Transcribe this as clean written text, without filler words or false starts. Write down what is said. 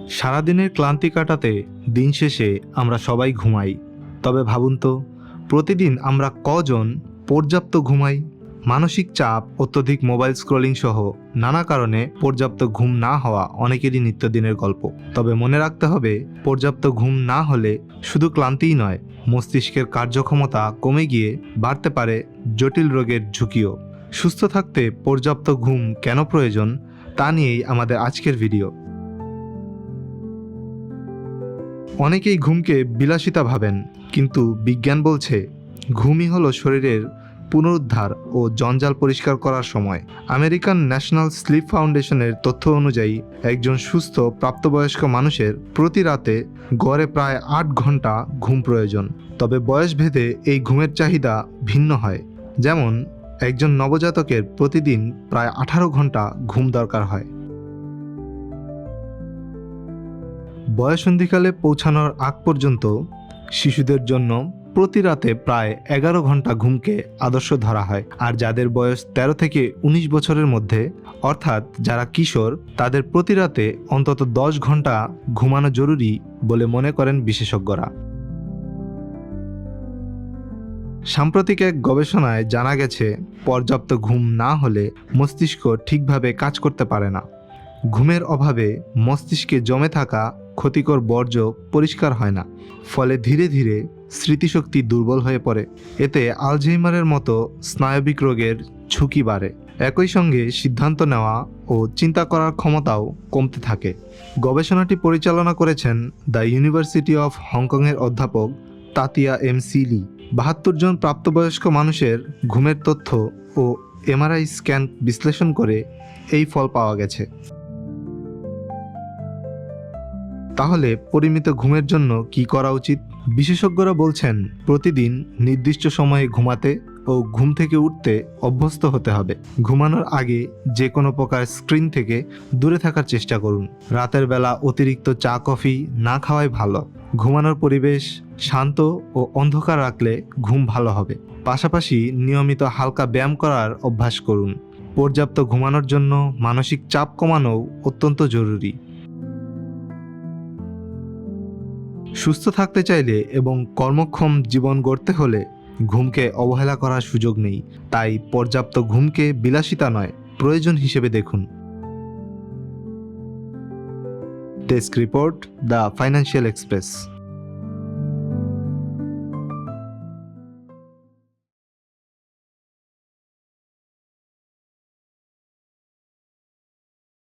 সারাদিনের ক্লান্তি কাটাতে দিন শেষে আমরা সবাই ঘুমাই। তবে ভাবুন তো, প্রতিদিন আমরা কজন পর্যাপ্ত ঘুমাই? মানসিক চাপ, অত্যধিক মোবাইল স্ক্রলিং সহ নানা কারণে পর্যাপ্ত ঘুম না হওয়া অনেকেরই নিত্যদিনের গল্প। তবে মনে রাখতে হবে, পর্যাপ্ত ঘুম না হলে শুধু ক্লান্তিই নয়, মস্তিষ্কের কার্যক্ষমতা কমে গিয়ে বাড়তে পারে জটিল রোগের ঝুঁকিও। সুস্থ থাকতে পর্যাপ্ত ঘুম কেন প্রয়োজন, তা নিয়েই আমাদের আজকের ভিডিও। অনেকেই ঘুমকে বিলাসিতা ভাবেন, কিন্তু বিজ্ঞান বলছে ঘুমই হলো শরীরের পুনরুদ্ধার ও জঞ্জাল পরিষ্কার করার সময়। আমেরিকান ন্যাশনাল স্লিপ ফাউন্ডেশনের তথ্য অনুযায়ী একজন সুস্থ প্রাপ্তবয়স্ক মানুষের প্রতি রাতে গড়ে প্রায় 8 ঘন্টা ঘুম প্রয়োজন। তবে বয়সভেদে এই ঘুমের চাহিদা ভিন্ন হয়। যেমন একজন নবজাতকের প্রতিদিন প্রায় 18 ঘন্টা ঘুম দরকার হয়। বয়সন্ধিকালে পৌঁছানোর আগ পর্যন্ত শিশুদের জন্য প্রতি রাতে প্রায় 11 ঘন্টা ঘুমকে আদর্শ ধরা হয়। আর যাদের বয়স 13 থেকে 19 বছরের মধ্যে, অর্থাৎ যারা কিশোর, তাদের প্রতি রাতে অন্তত 10 ঘন্টা ঘুমানো জরুরি বলে মনে করেন বিশেষজ্ঞরা। সাম্প্রতিক এক গবেষণায় জানা গেছে, পর্যাপ্ত ঘুম না হলে মস্তিষ্ক ঠিকভাবে কাজ করতে পারে না। ঘুমের অভাবে মস্তিষ্কে জমে থাকা ক্ষতিকর বর্জ্য পরিষ্কার হয় না, ফলে ধীরে ধীরে স্মৃতিশক্তি দুর্বল হয়ে পড়ে। এতে আলঝেইমারের মতো স্নায়বিক রোগের ঝুঁকি বাড়ে। একই সঙ্গে সিদ্ধান্ত নেওয়া ও চিন্তা করার ক্ষমতাও কমতে থাকে। গবেষণাটি পরিচালনা করেছেন দ্য ইউনিভার্সিটি অফ হংকংয়ের অধ্যাপক তাতিয়া এম সি লি। 72 জন প্রাপ্তবয়স্ক মানুষের ঘুমের তথ্য ও এমআরআই স্ক্যান বিশ্লেষণ করে এই ফল পাওয়া গেছে। তাহলে পরিমিত ঘুমের জন্য কি করা উচিত? বিশেষজ্ঞরা বলছেন, প্রতিদিন নির্দিষ্ট সময়ে ঘুমাতে ও ঘুম থেকে উঠতে অভ্যস্ত হতে হবে। ঘুমানোর আগে যে কোনো প্রকার স্ক্রিন থেকে দূরে থাকার চেষ্টা করুন। রাতের বেলা অতিরিক্ত চা কফি না খাওয়াই ভালো। ঘুমানোর পরিবেশ শান্ত ও অন্ধকার রাখলে ঘুম ভালো হবে। পাশাপাশি নিয়মিত হালকা ব্যায়াম করার অভ্যাস করুন। পর্যাপ্ত ঘুমানোর জন্য মানসিক চাপ কমানোও অত্যন্ত জরুরি। সুস্থ থাকতে চাইলে এবং কর্মক্ষম জীবন গড়তে হলে ঘুমকে অবহেলা করার সুযোগ নেই। তাই পর্যাপ্ত ঘুমকে বিলাসিতা নয়, প্রয়োজন হিসেবে দেখুন। Desk report, the financial express.